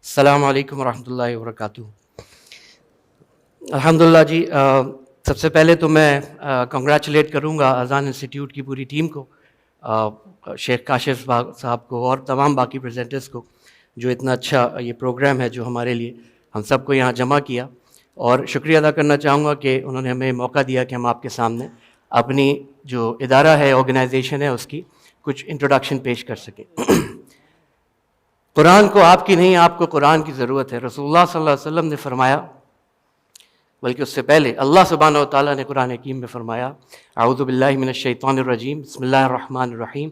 السلام علیکم ورحمۃ اللہ وبرکاتہ۔ الحمدللہ جی، سب سے پہلے تو میں کنگریچولیٹ کروں گا اذان انسٹیٹیوٹ کی پوری ٹیم کو، شیخ کاشف صاحب کو اور تمام باقی پریزنٹرز کو، جو اتنا اچھا یہ پروگرام ہے جو ہمارے لیے ہم سب کو یہاں جمع کیا، اور شکریہ ادا کرنا چاہوں گا کہ انہوں نے ہمیں موقع دیا کہ ہم آپ کے سامنے اپنی جو ادارہ ہے، آرگنائزیشن ہے، اس کی کچھ انٹروڈکشن پیش کر سکیں۔ قرآن کو آپ کی نہیں، آپ کو قرآن کی ضرورت ہے۔ رسول اللہ صلی اللہ علیہ وسلم نے فرمایا، بلکہ اس سے پہلے اللہ سبحانہ و تعالیٰ نے قرآن حکیم میں فرمایا، اعوذ باللہ من الشیطان الرجیم، بسم اللہ الرحمن الرحیم،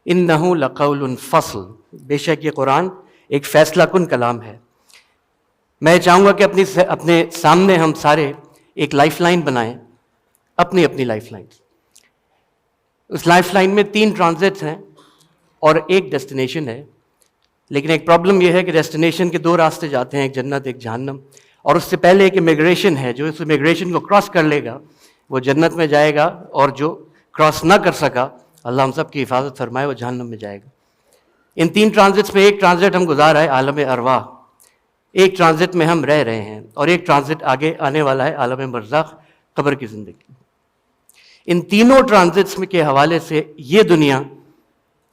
انہ لقول فصل، بے شک یہ قرآن ایک فیصلہ کن کلام ہے۔ میں چاہوں گا کہ اپنے سامنے ہم سارے ایک لائف لائن بنائیں، اپنی لائف لائن۔ اس لائف لائن میں 3 ٹرانزٹس ہیں اور ایک ڈیسٹینیشن ہے، لیکن ایک پرابلم یہ ہے کہ ڈیسٹینیشن کے 2 راستے جاتے ہیں، ایک جنت ایک جہنم، اور اس سے پہلے ایک امیگریشن ہے، جو اس امیگریشن کو کراس کر لے گا وہ جنت میں جائے گا، اور جو کراس نہ کر سکا، اللہ ہم سب کی حفاظت فرمائے، وہ جہنم میں جائے گا۔ ان 3 ٹرانزٹس میں ایک ٹرانزٹ ہم گزار آئے عالم ارواح، ایک ٹرانزٹ میں ہم رہ رہے ہیں، اور ایک ٹرانزٹ آگے آنے والا ہے عالم برزخ، قبر کی زندگی۔ ان تینوں ٹرانزٹس کے حوالے سے یہ دنیا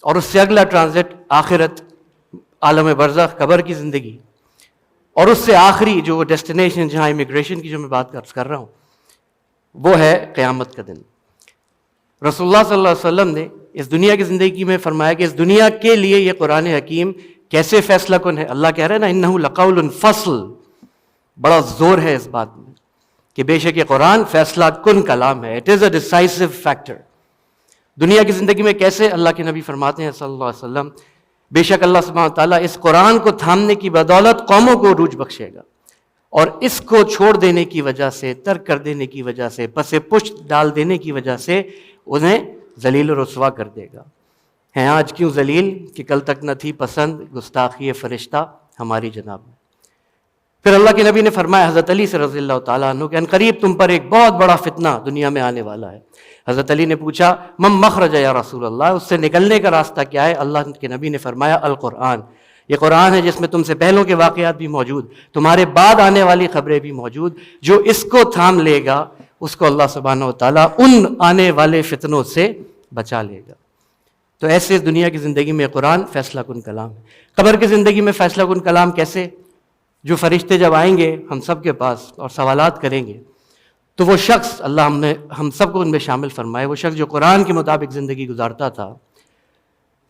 اور اس سے اگلا ٹرانزٹ آخرت، عالم برزخ، قبر کی زندگی، اور اس سے آخری جو ڈیسٹینیشن جہاں امیگریشن کی جو میں بات کر رہا ہوں، وہ ہے قیامت کا دن۔ رسول اللہ صلی اللہ علیہ وسلم نے اس دنیا کی زندگی میں فرمایا کہ اس دنیا کے لیے یہ قرآن حکیم کیسے فیصلہ کن ہے۔ اللہ کہہ رہے ہیں نا، انہ لقول فصل، بڑا زور ہے اس بات میں کہ بے شک یہ قرآن فیصلہ کن کلام ہے، اٹ از اے ڈیسائسو فیکٹر۔ دنیا کی زندگی میں کیسے؟ اللہ کے نبی فرماتے ہیں صلی اللہ علیہ وسلم، بے شک اللہ سبحانہ وتعالیٰ اس قرآن کو تھامنے کی بدولت قوموں کو عروج بخشے گا، اور اس کو چھوڑ دینے کی وجہ سے، ترک کر دینے کی وجہ سے، پس پشت ڈال دینے کی وجہ سے انہیں ذلیل و رسوا کر دے گا۔ ہیں آج کیوں ذلیل کہ کل تک نہ تھی پسند گستاخی فرشتہ ہماری جناب میں۔ پھر اللہ کے نبی نے فرمایا حضرت علی سے رضی اللہ تعالیٰ عنہ کہ ان قریب تم پر ایک بہت بڑا فتنہ دنیا میں آنے والا ہے۔ حضرت علی نے پوچھا من مخرج یا رسول اللہ، اس سے نکلنے کا راستہ کیا ہے؟ اللہ کے نبی نے فرمایا القرآن، یہ قرآن ہے جس میں تم سے پہلوں کے واقعات بھی موجود، تمہارے بعد آنے والی خبریں بھی موجود، جو اس کو تھام لے گا اس کو اللہ سبحانہ و تعالیٰ ان آنے والے فتنوں سے بچا لے گا۔ تو ایسے دنیا کی زندگی میں قرآن فیصلہ کن کلام ہے۔ قبر کی زندگی میں فیصلہ کن کلام کیسے؟ جو فرشتے جب آئیں گے ہم سب کے پاس اور سوالات کریں گے، تو وہ شخص، اللہ ہم سب کو ان میں شامل فرمائے، وہ شخص جو قرآن کے مطابق زندگی گزارتا تھا،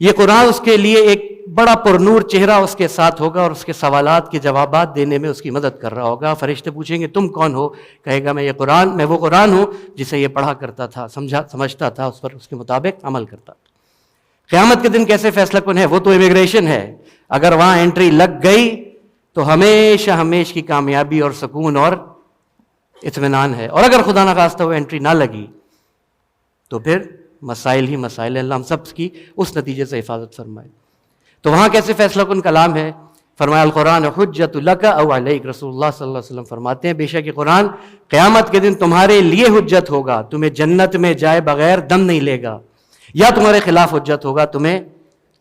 یہ قرآن اس کے لیے ایک بڑا پرنور چہرہ اس کے ساتھ ہوگا، اور اس کے سوالات کے جوابات دینے میں اس کی مدد کر رہا ہوگا۔ فرشتے پوچھیں گے تم کون ہو؟ کہے گا میں وہ قرآن ہوں جسے یہ پڑھا کرتا تھا، سمجھتا تھا، اس پر اس کے مطابق عمل کرتا تھا۔ قیامت کے دن کیسے فیصلہ کن ہے؟ وہ تو امیگریشن ہے، اگر وہاں انٹری لگ گئی تو ہمیشہ کی کامیابی اور سکون اور اطمینان ہے، اور اگر خدا نخواستہ وہ انٹری نہ لگی تو پھر مسائل ہی مسائل ہیں۔ اللہ ہم سب کی اس نتیجے سے حفاظت فرمائے۔ تو وہاں کیسے فیصلہ کن کلام ہے؟ فرمایا القرآن حجت لک او علیک، رسول اللہ صلی اللہ علیہ وسلم فرماتے ہیں بے شک یہ قرآن قیامت کے دن تمہارے لیے حجت ہوگا، تمہیں جنت میں جائے بغیر دم نہیں لے گا، یا تمہارے خلاف حجت ہوگا، تمہیں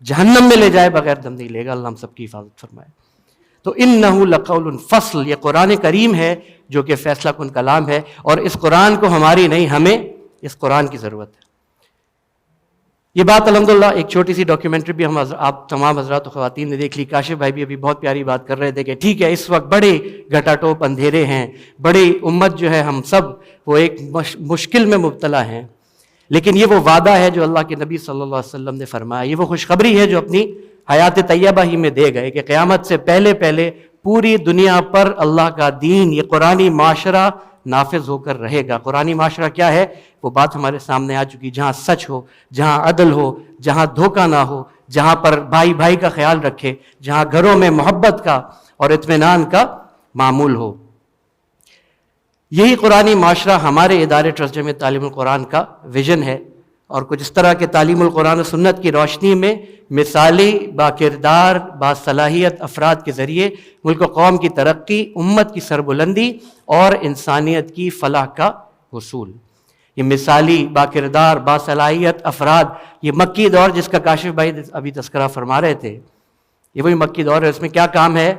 جہنم میں لے جائے بغیر دم نہیں لے گا۔ اللہ ہم سب کی حفاظت فرمائے۔ تو انہ لقول فصل، یہ قرآن کریم ہے جو کہ فیصلہ کن کلام ہے، اور اس قرآن کو ہماری نہیں، ہمیں اس قرآن کی ضرورت ہے۔ یہ بات الحمدللہ ایک چھوٹی سی ڈاکیومنٹری بھی آپ تمام حضرات و خواتین نے دیکھ لی۔ کاشف بھائی بھی ابھی بہت پیاری بات کر رہے تھے کہ ٹھیک ہے اس وقت بڑے گھٹا ٹوپ اندھیرے ہیں، بڑی امت جو ہے ہم سب وہ ایک مشکل میں مبتلا ہیں، لیکن یہ وہ وعدہ ہے جو اللہ کے نبی صلی اللہ علیہ وسلم نے فرمایا، یہ وہ خوشخبری ہے جو اپنی حیات طیبہ ہی میں دے گئے کہ قیامت سے پہلے پوری دنیا پر اللہ کا دین، یہ قرآنی معاشرہ نافذ ہو کر رہے گا۔ قرآنی معاشرہ کیا ہے؟ وہ بات ہمارے سامنے آ چکی، جہاں سچ ہو، جہاں عدل ہو، جہاں دھوکہ نہ ہو، جہاں پر بھائی کا خیال رکھے، جہاں گھروں میں محبت کا اور اطمینان کا معمول ہو۔ یہی قرآنی معاشرہ ہمارے ادارے ٹرسٹ جامعہ تعلیم القرآن کا ویژن ہے، اور کچھ اس طرح کے تعلیم القرآن و سنت کی روشنی میں مثالی باکردار باصلاحیت افراد کے ذریعے ملک و قوم کی ترقی، امت کی سربلندی اور انسانیت کی فلاح کا حصول۔ یہ مثالی باکردار باصلاحیت افراد، یہ مکی دور جس کا کاشف بھائی ابھی تذکرہ فرما رہے تھے، یہ وہی مکی دور ہے۔ اس میں کیا کام ہے؟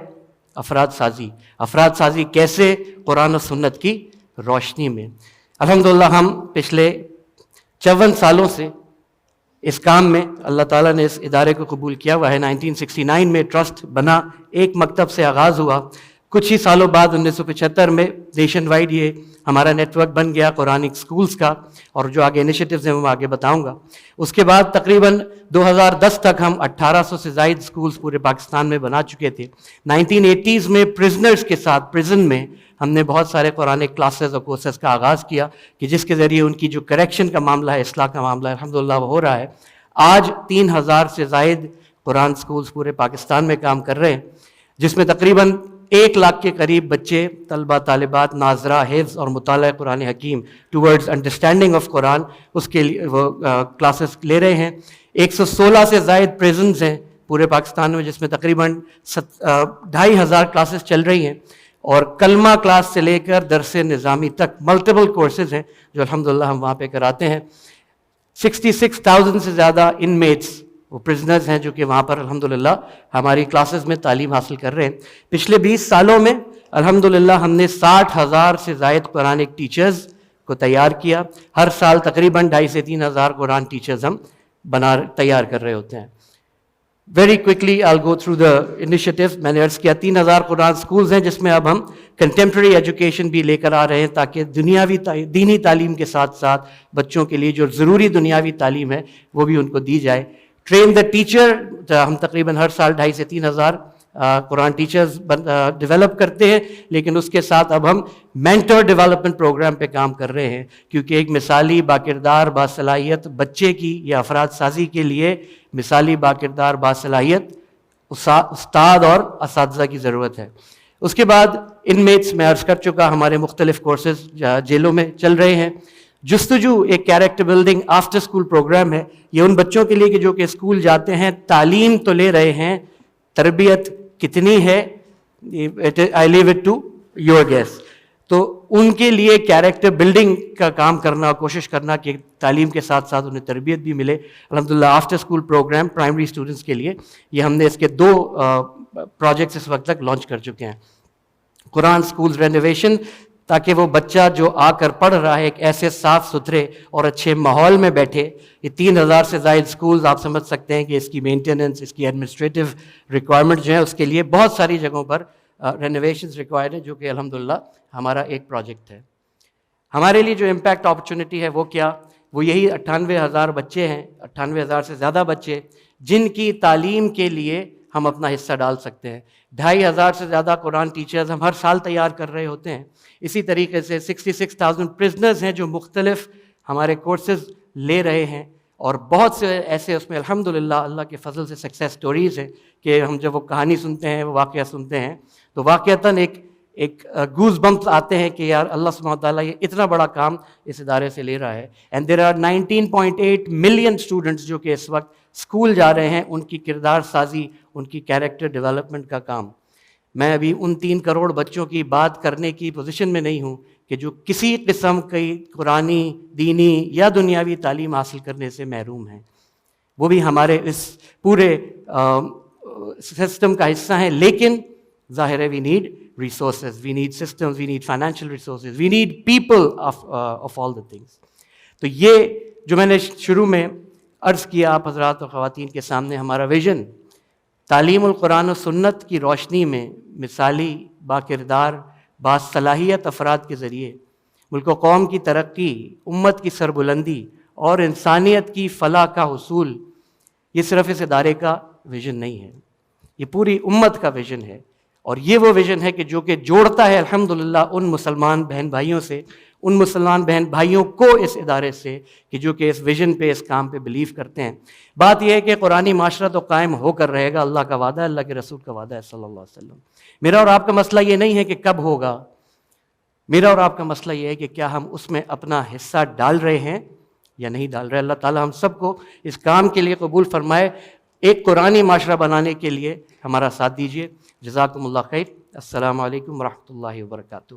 افراد سازی کیسے؟ قرآن و سنت کی روشنی میں۔ الحمدللہ ہم پچھلے 54 سالوں سے اس کام میں، اللہ تعالیٰ نے اس ادارے کو قبول کیا ہوا ہے۔ 1969 میں ٹرسٹ بنا، ایک مکتب سے آغاز ہوا، کچھ ہی سالوں بعد 1975 میں نیشن وائڈ یہ ہمارا نیٹ ورک بن گیا قرآنک سکولز کا، اور جو آگے انیشیٹیوز ہیں وہ آگے بتاؤں گا۔ اس کے بعد تقریباً 2010 تک ہم 1800 سے زائد سکولز پورے پاکستان میں بنا چکے تھے۔ 1980s میں پرزنرز کے ساتھ پرزن میں ہم نے بہت سارے قرآنک کلاسز اور کورسز کا آغاز کیا کہ جس کے ذریعے ان کی جو کریکشن کا معاملہ ہے، اصلاح کا معاملہ ہے، الحمدللہ وہ ہو رہا ہے۔ آج 3000 سے زائد قرآن سکولز پورے پاکستان میں کام کر رہے ہیں، جس میں تقریباً 1 لاکھ کے قریب بچے، طلبہ طالبات ناظرہ حفظ اور مطالعہ قرآن حکیم ٹورڈز انڈرسٹینڈنگ آف قرآن، اس کے لیے وہ کلاسز لے رہے ہیں۔ 116 سے زائد پریزنز ہیں پورے پاکستان میں، جس میں تقریباً 2500 کلاسز چل رہی ہیں، اور کلمہ کلاس سے لے کر درس نظامی تک ملٹیپل کورسز ہیں جو الحمدللہ ہم وہاں پہ کراتے ہیں۔ 66,000 سے زیادہ انمیٹس، وہ پرزنرز ہیں جو کہ وہاں پر الحمدللہ ہماری کلاسز میں تعلیم حاصل کر رہے ہیں۔ پچھلے 20 سالوں میں الحمدللہ ہم نے 60,000 سے زائد قرآنک ٹیچرز کو تیار کیا۔ ہر سال تقریباً 2,500 سے 3,000 قرآن ٹیچرز ہم تیار کر رہے ہوتے ہیں۔ Very quickly all go through the initiatives. میں نے عرض کیا 3,000 قرآن سکولز ہیں، جس میں اب ہم کنٹمپریری ایجوکیشن بھی لے کر آ رہے ہیں تاکہ دینی تعلیم کے ساتھ ساتھ بچوں کے لیے جو ضروری دنیاوی تعلیم ہے وہ بھی ان کو دی جائے۔ ٹرین دا ٹیچر، ہم تقریباً ہر سال 2,500 سے 3,000 قرآن ٹیچرز ڈیولپ کرتے ہیں، لیکن اس کے ساتھ اب ہم مینٹر ڈیولپمنٹ پروگرام پہ کام کر رہے ہیں، کیونکہ ایک مثالی باکردار باصلاحیت بچے کی یا افراد سازی کے لیے مثالی باکردار باصلاحیت استاد اور اساتذہ کی ضرورت ہے۔ اس کے بعد انمیٹس میں عرض کر چکا، ہمارے مختلف کورسز جیلوں میں چل رہے ہیں۔ جستجو ایک character building after school program ہے، یہ ان بچوں کے لیے کہ جو کہ اسکول جاتے ہیں، تعلیم تو لے رہے ہیں، تربیت کتنی ہے I leave it to your guess۔ تو ان کے لیے کیریکٹر بلڈنگ کا کام کرنا، کوشش کرنا کہ تعلیم کے ساتھ ساتھ انہیں تربیت بھی ملے۔ الحمدللہ after school program primary students کے لیے یہ ہم نے اس کے 2 پروجیکٹس اس وقت تک لانچ کر چکے ہیں۔ قرآن سکولز رینوویشن، تاکہ وہ بچہ جو آ کر پڑھ رہا ہے ایک ایسے صاف ستھرے اور اچھے ماحول میں بیٹھے۔ یہ 3,000 سے زائد سکولز، آپ سمجھ سکتے ہیں کہ اس کی مینٹیننس، اس کی ایڈمنسٹریٹو ریکوائرمنٹ جو ہے اس کے لیے بہت ساری جگہوں پر رینوویشنز ریکوائرڈ ہیں، جو کہ الحمدللہ ہمارا ایک پروجیکٹ ہے۔ ہمارے لیے جو امپیکٹ اپرچونٹی ہے وہ کیا؟ وہ یہی 98,000 بچے ہیں، 98,000 سے زیادہ بچے جن کی تعلیم کے لیے ہم اپنا حصہ ڈال سکتے ہیں۔ 2,500 سے زیادہ قرآن ٹیچرز ہم ہر سال تیار کر رہے ہوتے ہیں۔ اسی طریقے سے 66,000 پرزنرز ہیں جو مختلف ہمارے کورسز لے رہے ہیں، اور بہت سے ایسے اس میں الحمدللہ اللہ کے فضل سے سکسیس سٹوریز ہیں کہ ہم جب وہ کہانی سنتے ہیں، وہ واقعہ سنتے ہیں، تو واقعتاً ایک گوز بمپس آتے ہیں کہ یار اللہ سبحانہ وتعالیٰ یہ اتنا بڑا کام اس ادارے سے لے رہا ہے۔ And there are 19.8 million students جو کہ اس وقت اسکول جا رہے ہیں، ان کی کردار سازی، ان کی کیریکٹر ڈیولپمنٹ کا کام۔ میں ابھی ان 3 کروڑ بچوں کی بات کرنے کی پوزیشن میں نہیں ہوں کہ جو کسی قسم کی قرآنی، دینی یا دنیاوی تعلیم حاصل کرنے سے محروم ہیں، وہ بھی ہمارے اس پورے سسٹم کا حصہ ہیں۔ لیکن ظاہر ہے we need resources, we need systems, we need financial resources, we need people of all the things۔ تو یہ جو میں نے شروع میں عرض کیا آپ حضرات اور خواتین کے سامنے، ہمارا ویژن تعلیم القرآن و سنت کی روشنی میں مثالی باکردار باصلاحیت افراد کے ذریعے ملک و قوم کی ترقی، امت کی سربلندی اور انسانیت کی فلاح کا حصول، یہ صرف اس ادارے کا ویژن نہیں ہے، یہ پوری امت کا ویژن ہے۔ اور یہ وہ ویژن ہے کہ جو کہ جوڑتا ہے الحمدللہ ان مسلمان بہن بھائیوں سے، ان مسلمان بہن بھائیوں کو اس ادارے سے کہ جو کہ اس ویژن پہ، اس کام پہ بلیو کرتے ہیں۔ بات یہ ہے کہ قرآنی معاشرہ تو قائم ہو کر رہے گا، اللہ کا وعدہ ہے، اللہ کے رسول کا وعدہ ہے صلی اللہ علیہ وسلم۔ میرا اور آپ کا مسئلہ یہ نہیں ہے کہ کب ہوگا، میرا اور آپ کا مسئلہ یہ ہے کہ کیا ہم اس میں اپنا حصہ ڈال رہے ہیں یا نہیں ڈال رہے۔ اللہ تعالی ہم سب کو اس کام کے لیے قبول فرمائے، ایک قرآنی معاشرہ بنانے کے لیے ہمارا ساتھ دیجیے۔ جزاکم اللہ خیر۔ السلام علیکم ورحمۃ اللہ وبرکاتہ۔